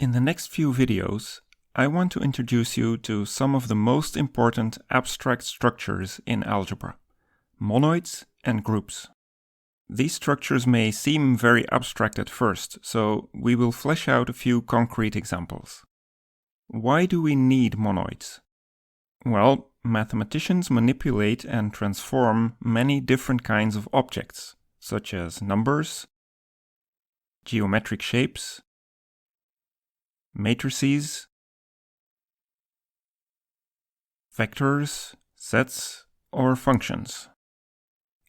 In the next few videos, I want to introduce you to some of the most important abstract structures in algebra, monoids and groups. These structures may seem very abstract at first, so we will flesh out a few concrete examples. Why do we need monoids? Well, mathematicians manipulate and transform many different kinds of objects, such as numbers, geometric shapes, matrices, vectors, sets, or functions.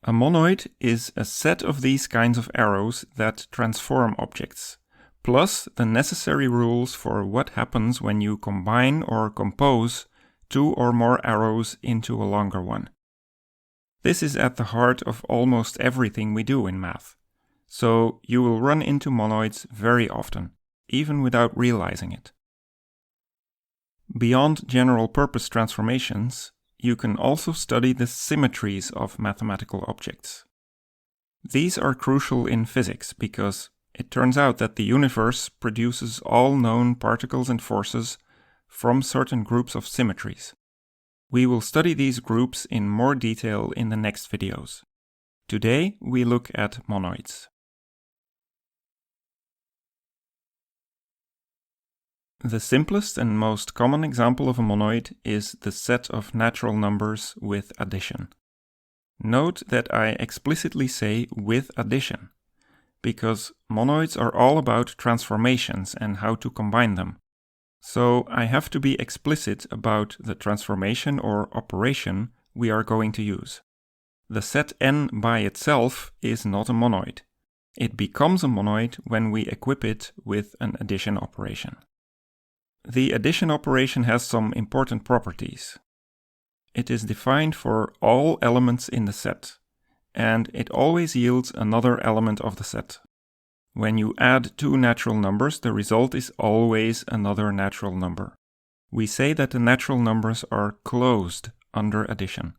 A monoid is a set of these kinds of arrows that transform objects, plus the necessary rules for what happens when you combine or compose two or more arrows into a longer one. This is at the heart of almost everything we do in math, so you will run into monoids very often, even without realizing it. Beyond general-purpose transformations, you can also study the symmetries of mathematical objects. These are crucial in physics because it turns out that the universe produces all known particles and forces from certain groups of symmetries. We will study these groups in more detail in the next videos. Today we look at monoids. The simplest and most common example of a monoid is the set of natural numbers with addition. Note that I explicitly say with addition, because monoids are all about transformations and how to combine them. So I have to be explicit about the transformation or operation we are going to use. The set n by itself is not a monoid. It becomes a monoid when we equip it with an addition operation. The addition operation has some important properties. It is defined for all elements in the set, and it always yields another element of the set. When you add two natural numbers, the result is always another natural number. We say that the natural numbers are closed under addition.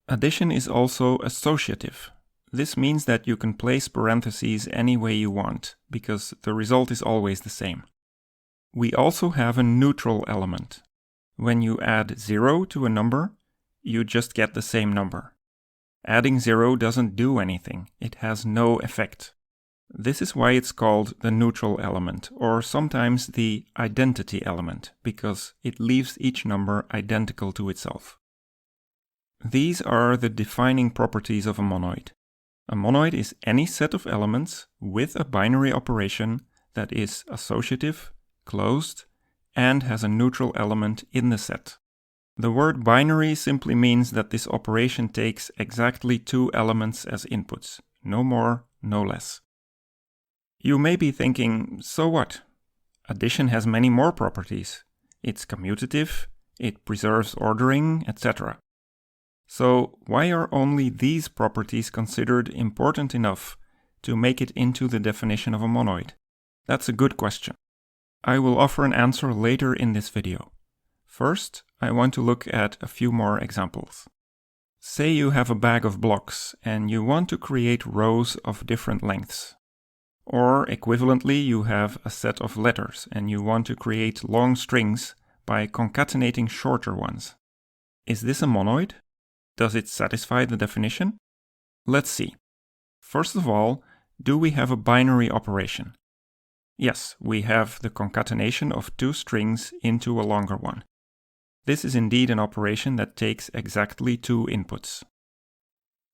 Addition is also associative. This means that you can place parentheses any way you want, because the result is always the same. We also have a neutral element. When you add 0 to a number, you just get the same number. Adding 0 doesn't do anything, it has no effect. This is why it's called the neutral element, or sometimes the identity element, because it leaves each number identical to itself. These are the defining properties of a monoid. A monoid is any set of elements with a binary operation that is associative, closed, and has a neutral element in the set. The word binary simply means that this operation takes exactly two elements as inputs, no more, no less. You may be thinking, so what? Addition has many more properties. It's commutative, it preserves ordering, etc. So why are only these properties considered important enough to make it into the definition of a monoid? That's a good question. I will offer an answer later in this video. First, I want to look at a few more examples. Say you have a bag of blocks and you want to create rows of different lengths. Or equivalently, you have a set of letters and you want to create long strings by concatenating shorter ones. Is this a monoid? Does it satisfy the definition? Let's see. First of all, do we have a binary operation? Yes, we have the concatenation of two strings into a longer one. This is indeed an operation that takes exactly two inputs.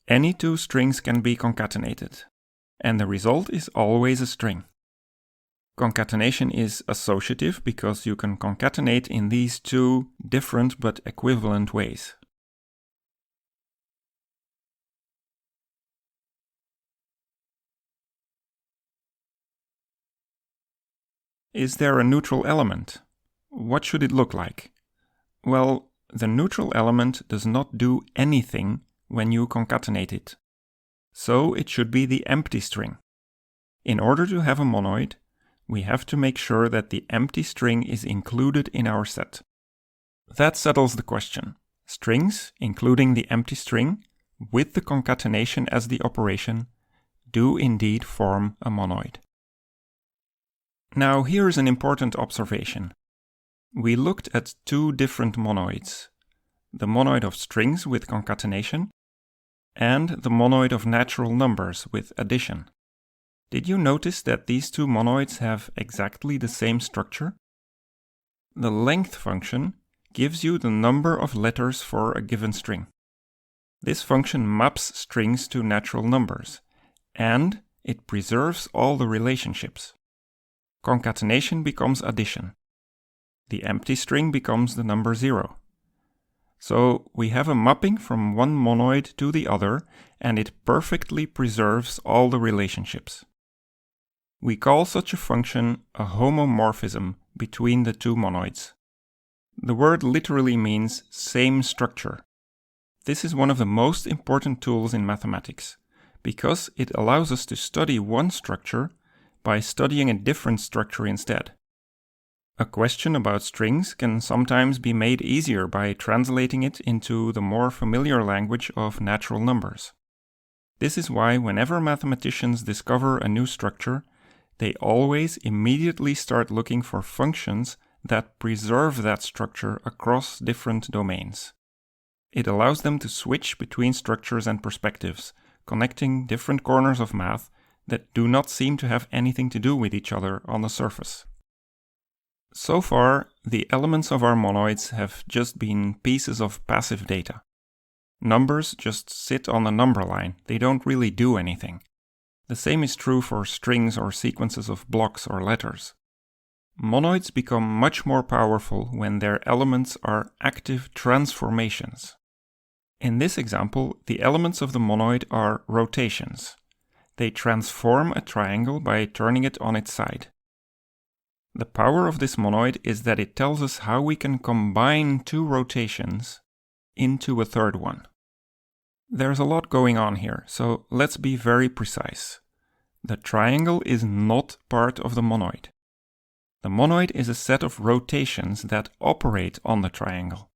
Any two strings can be concatenated, and the result is always a string. Concatenation is associative because you can concatenate in these two different but equivalent ways. Is there a neutral element? What should it look like? Well, the neutral element does not do anything when you concatenate it. So it should be the empty string. In order to have a monoid, we have to make sure that the empty string is included in our set. That settles the question. Strings, including the empty string, with the concatenation as the operation, do indeed form a monoid. Now here's an important observation. We looked at two different monoids, the monoid of strings with concatenation and the monoid of natural numbers with addition. Did you notice that these two monoids have exactly the same structure? The length function gives you the number of letters for a given string. This function maps strings to natural numbers, and it preserves all the relationships. Concatenation becomes addition. The empty string becomes the number 0. So we have a mapping from one monoid to the other, and it perfectly preserves all the relationships. We call such a function a homomorphism between the two monoids. The word literally means same structure. This is one of the most important tools in mathematics, because it allows us to study one structure by studying a different structure instead. A question about strings can sometimes be made easier by translating it into the more familiar language of natural numbers. This is why whenever mathematicians discover a new structure, they always immediately start looking for functions that preserve that structure across different domains. It allows them to switch between structures and perspectives, connecting different corners of math that do not seem to have anything to do with each other on the surface. So far, the elements of our monoids have just been pieces of passive data. Numbers just sit on the number line, they don't really do anything. The same is true for strings or sequences of blocks or letters. Monoids become much more powerful when their elements are active transformations. In this example, the elements of the monoid are rotations. They transform a triangle by turning it on its side. The power of this monoid is that it tells us how we can combine two rotations into a third one. There's a lot going on here, so let's be very precise. The triangle is not part of the monoid. The monoid is a set of rotations that operate on the triangle.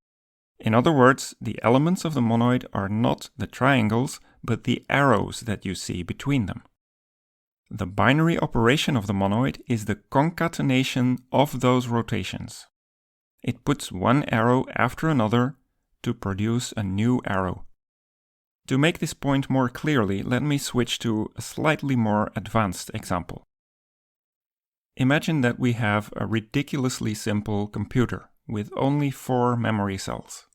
In other words, the elements of the monoid are not the triangles, but the arrows that you see between them. The binary operation of the monoid is the concatenation of those rotations. It puts one arrow after another to produce a new arrow. To make this point more clearly, let me switch to a slightly more advanced example. Imagine that we have a ridiculously simple computer with only 4 memory cells.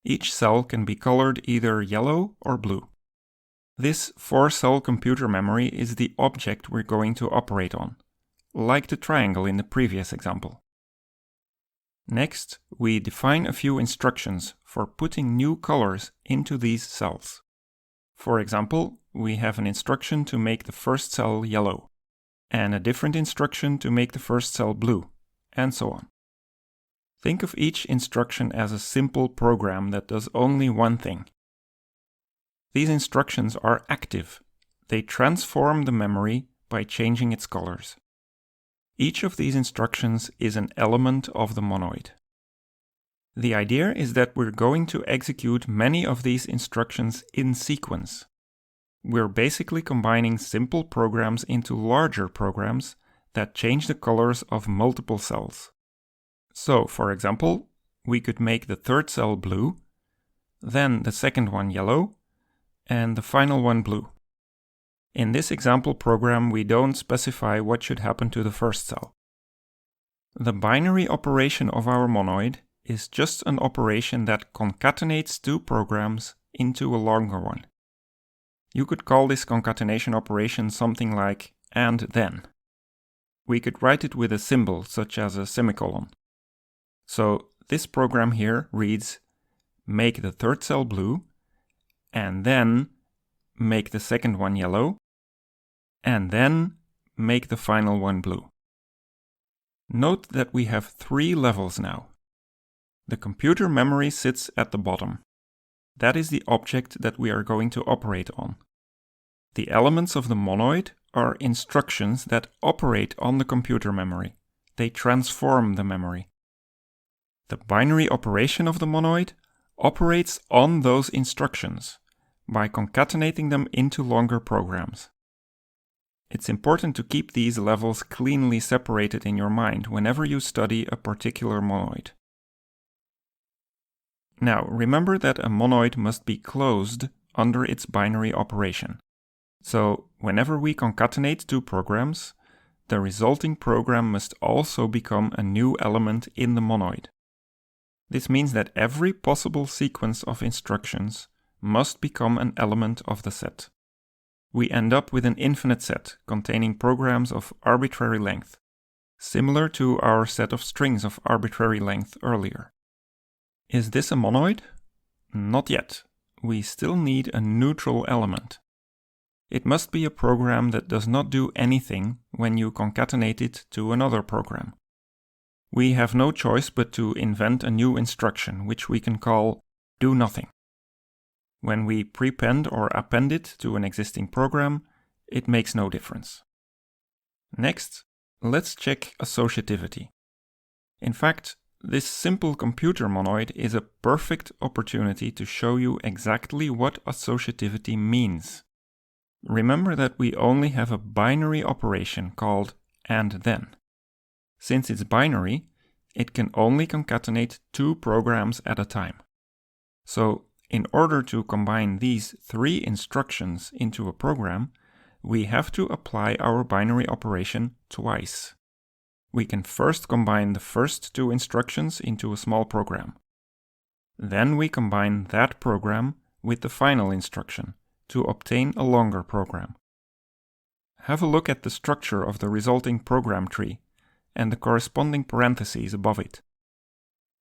Each cell can be colored either yellow or blue. This 4-cell computer memory is the object we're going to operate on, like the triangle in the previous example. Next, we define a few instructions for putting new colors into these cells. For example, we have an instruction to make the first cell yellow, and a different instruction to make the first cell blue, and so on. Think of each instruction as a simple program that does only one thing. These instructions are active. They transform the memory by changing its colors. Each of these instructions is an element of the monoid. The idea is that we're going to execute many of these instructions in sequence. We're basically combining simple programs into larger programs that change the colors of multiple cells. So, for example, we could make the third cell blue, then the second one yellow, and the final one blue. In this example program, we don't specify what should happen to the first cell. The binary operation of our monoid is just an operation that concatenates two programs into a longer one. You could call this concatenation operation something like and then. We could write it with a symbol such as a semicolon. So this program here reads, make the third cell blue, and then make the second one yellow, and then make the final one blue. Note that we have 3 levels now. The computer memory sits at the bottom. That is the object that we are going to operate on. The elements of the monoid are instructions that operate on the computer memory. They transform the memory. The binary operation of the monoid operates on those instructions by concatenating them into longer programs. It's important to keep these levels cleanly separated in your mind whenever you study a particular monoid. Now, remember that a monoid must be closed under its binary operation. So, whenever we concatenate two programs, the resulting program must also become a new element in the monoid. This means that every possible sequence of instructions must become an element of the set. We end up with an infinite set containing programs of arbitrary length, similar to our set of strings of arbitrary length earlier. Is this a monoid? Not yet. We still need a neutral element. It must be a program that does not do anything when you concatenate it to another program. We have no choice but to invent a new instruction, which we can call do nothing. When we prepend or append it to an existing program, it makes no difference. Next, let's check associativity. In fact, this simple computer monoid is a perfect opportunity to show you exactly what associativity means. Remember that we only have a binary operation called and then. Since it's binary, it can only concatenate two programs at a time. So, in order to combine these three instructions into a program, we have to apply our binary operation twice. We can first combine the first two instructions into a small program. Then we combine that program with the final instruction to obtain a longer program. Have a look at the structure of the resulting program tree and the corresponding parentheses above it.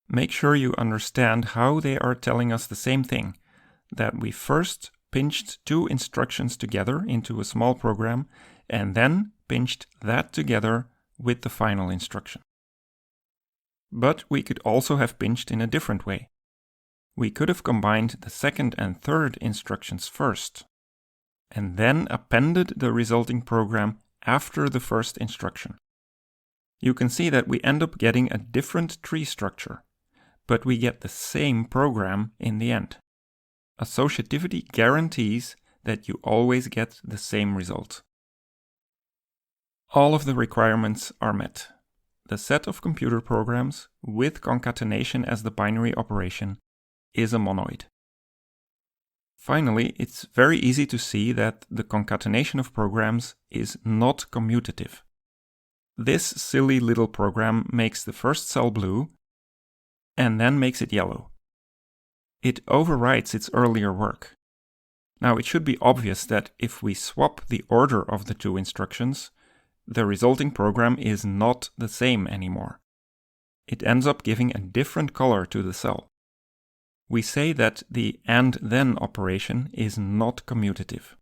Make sure you understand how they are telling us the same thing, that we first pinched two instructions together into a small program and then pinched that together with the final instruction. But we could also have pinched in a different way. We could have combined the second and third instructions first, and then appended the resulting program after the first instruction. You can see that we end up getting a different tree structure, but we get the same program in the end. Associativity guarantees that you always get the same result. All of the requirements are met. The set of computer programs with concatenation as the binary operation is a monoid. Finally, it's very easy to see that the concatenation of programs is not commutative. This silly little program makes the first cell blue and then makes it yellow. It overwrites its earlier work. Now, it should be obvious that if we swap the order of the two instructions, the resulting program is not the same anymore. It ends up giving a different color to the cell. We say that the and then operation is not commutative.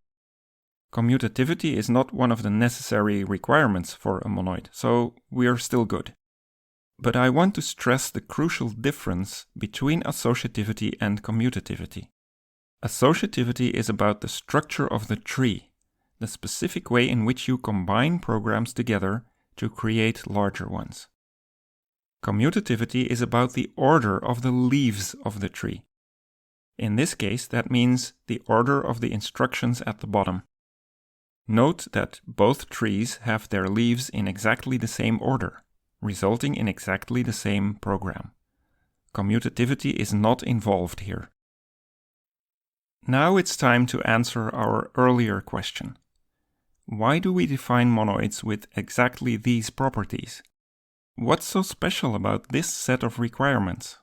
Commutativity is not one of the necessary requirements for a monoid, so we're still good. But I want to stress the crucial difference between associativity and commutativity. Associativity is about the structure of the tree, the specific way in which you combine programs together to create larger ones. Commutativity is about the order of the leaves of the tree. In this case, that means the order of the instructions at the bottom. Note that both trees have their leaves in exactly the same order, resulting in exactly the same program. Commutativity is not involved here. Now it's time to answer our earlier question. Why do we define monoids with exactly these properties? What's so special about this set of requirements?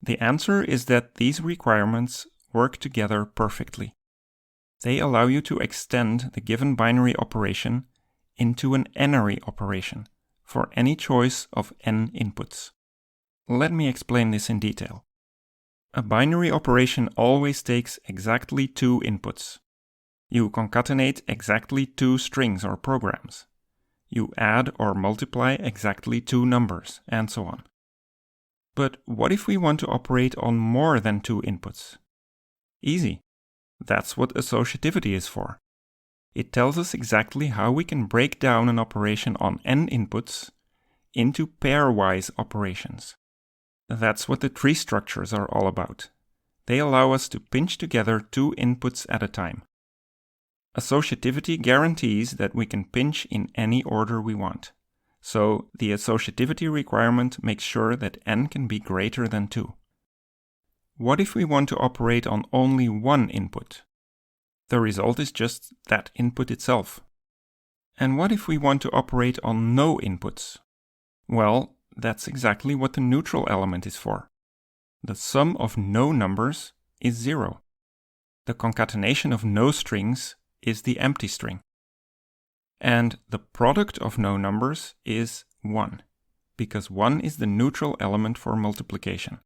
The answer is that these requirements work together perfectly. They allow you to extend the given binary operation into an n-ary operation for any choice of n inputs. Let me explain this in detail. A binary operation always takes exactly two inputs. You concatenate exactly two strings or programs. You add or multiply exactly two numbers, and so on. But what if we want to operate on more than two inputs? Easy. That's what associativity is for. It tells us exactly how we can break down an operation on n inputs into pairwise operations. That's what the tree structures are all about. They allow us to pinch together two inputs at a time. Associativity guarantees that we can pinch in any order we want. So the associativity requirement makes sure that n can be greater than 2. What if we want to operate on only one input? The result is just that input itself. And what if we want to operate on no inputs? Well, that's exactly what the neutral element is for. The sum of no numbers is 0. The concatenation of no strings is the empty string. And the product of no numbers is 1, because 1 is the neutral element for multiplication.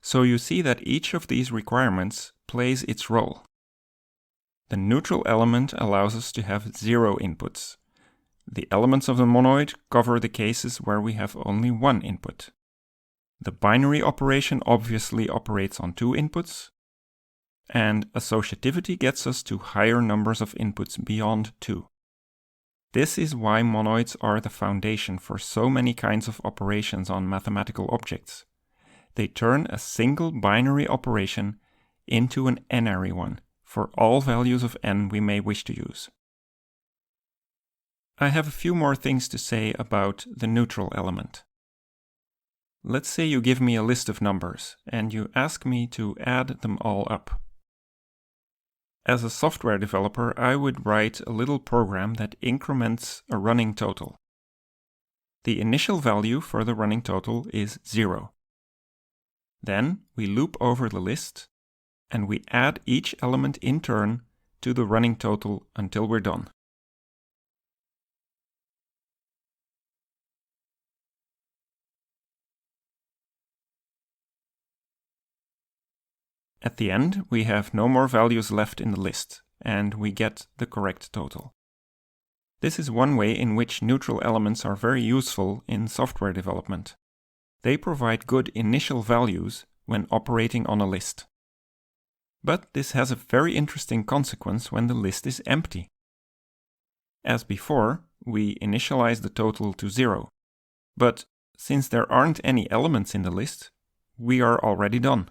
So you see that each of these requirements plays its role. The neutral element allows us to have 0 inputs. The elements of the monoid cover the cases where we have only one input. The binary operation obviously operates on 2 inputs, and associativity gets us to higher numbers of inputs beyond 2. This is why monoids are the foundation for so many kinds of operations on mathematical objects. They turn a single binary operation into an n-ary one for all values of n we may wish to use. I have a few more things to say about the neutral element. Let's say you give me a list of numbers and you ask me to add them all up. As a software developer, I would write a little program that increments a running total. The initial value for the running total is 0. Then we loop over the list and we add each element in turn to the running total until we're done. At the end, we have no more values left in the list, and we get the correct total. This is one way in which neutral elements are very useful in software development. They provide good initial values when operating on a list. But this has a very interesting consequence when the list is empty. As before, we initialize the total to 0. But since there aren't any elements in the list, we are already done.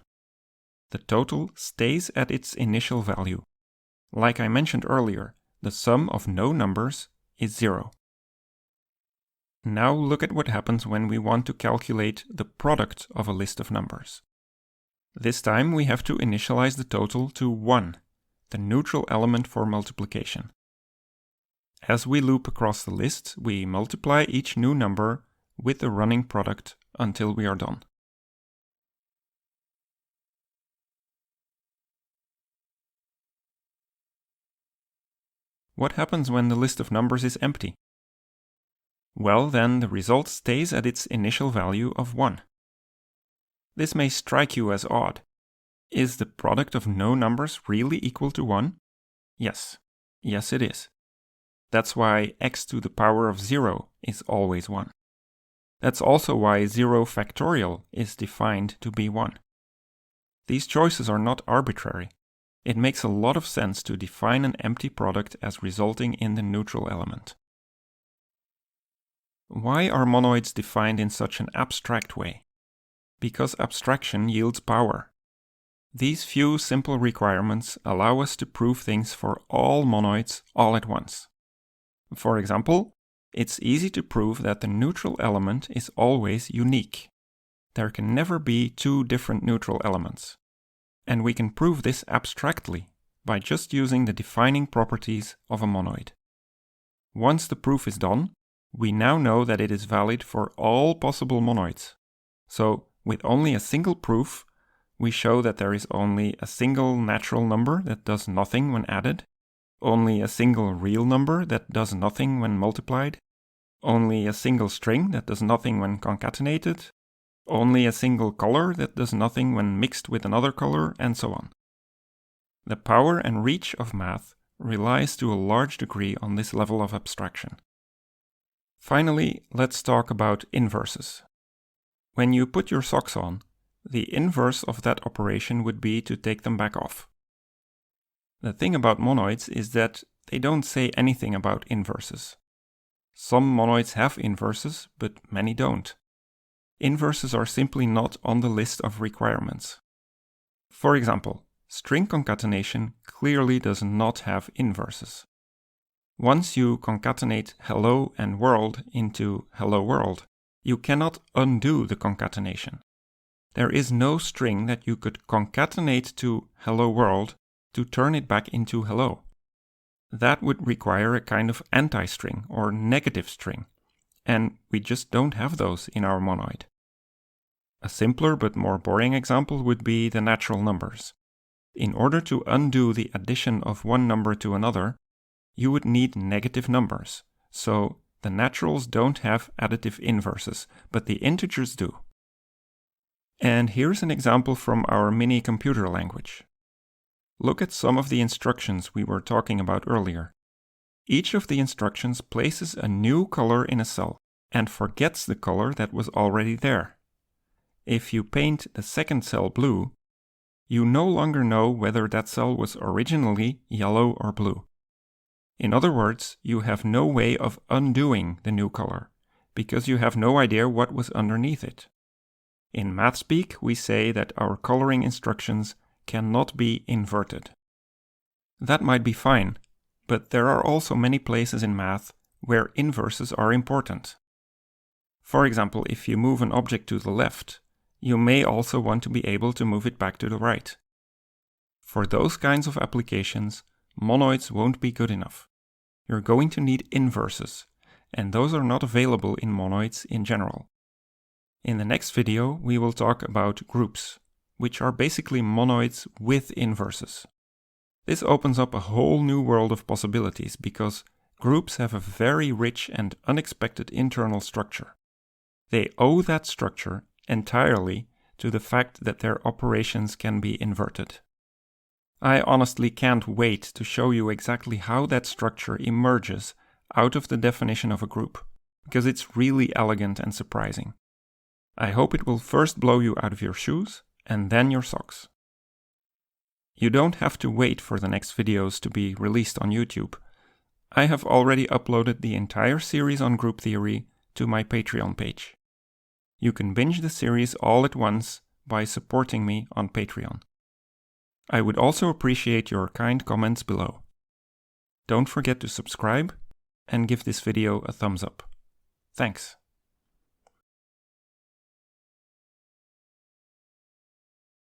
The total stays at its initial value. Like I mentioned earlier, the sum of no numbers is 0. Now look at what happens when we want to calculate the product of a list of numbers. This time we have to initialize the total to 1, the neutral element for multiplication. As we loop across the list, we multiply each new number with the running product until we are done. What happens when the list of numbers is empty? Well, then the result stays at its initial value of 1. This may strike you as odd. Is the product of no numbers really equal to 1? Yes. Yes, it is. That's why x to the power of 0 is always 1. That's also why 0 factorial is defined to be 1. These choices are not arbitrary. It makes a lot of sense to define an empty product as resulting in the neutral element. Why are monoids defined in such an abstract way? Because abstraction yields power. These few simple requirements allow us to prove things for all monoids all at once. For example, it's easy to prove that the neutral element is always unique. There can never be 2 different neutral elements. And we can prove this abstractly by just using the defining properties of a monoid. Once the proof is done, we now know that it is valid for all possible monoids. So, with only a single proof, we show that there is only a single natural number that does nothing when added, only a single real number that does nothing when multiplied, only a single string that does nothing when concatenated, only a single color that does nothing when mixed with another color, and so on. The power and reach of math relies to a large degree on this level of abstraction. Finally, let's talk about inverses. When you put your socks on, the inverse of that operation would be to take them back off. The thing about monoids is that they don't say anything about inverses. Some monoids have inverses, but many don't. Inverses are simply not on the list of requirements. For example, string concatenation clearly does not have inverses. Once you concatenate hello and world into hello world, you cannot undo the concatenation. There is no string that you could concatenate to hello world to turn it back into hello. That would require a kind of anti-string or negative string, and we just don't have those in our monoid. A simpler but more boring example would be the natural numbers. In order to undo the addition of one number to another, you would need negative numbers, so the naturals don't have additive inverses, but the integers do. And here's an example from our mini computer language. Look at some of the instructions we were talking about earlier. Each of the instructions places a new color in a cell and forgets the color that was already there. If you paint the second cell blue, you no longer know whether that cell was originally yellow or blue. In other words, you have no way of undoing the new color, because you have no idea what was underneath it. In math speak, we say that our coloring instructions cannot be inverted. That might be fine, but there are also many places in math where inverses are important. For example, if you move an object to the left, you may also want to be able to move it back to the right. For those kinds of applications, monoids won't be good enough. You're going to need inverses, and those are not available in monoids in general. In the next video, we will talk about groups, which are basically monoids with inverses. This opens up a whole new world of possibilities because groups have a very rich and unexpected internal structure. They owe that structure entirely to the fact that their operations can be inverted. I honestly can't wait to show you exactly how that structure emerges out of the definition of a group, because it's really elegant and surprising. I hope it will first blow you out of your shoes, and then your socks. You don't have to wait for the next videos to be released on YouTube. I have already uploaded the entire series on group theory to my Patreon page. You can binge the series all at once by supporting me on Patreon. I would also appreciate your kind comments below. Don't forget to subscribe and give this video a thumbs up. Thanks.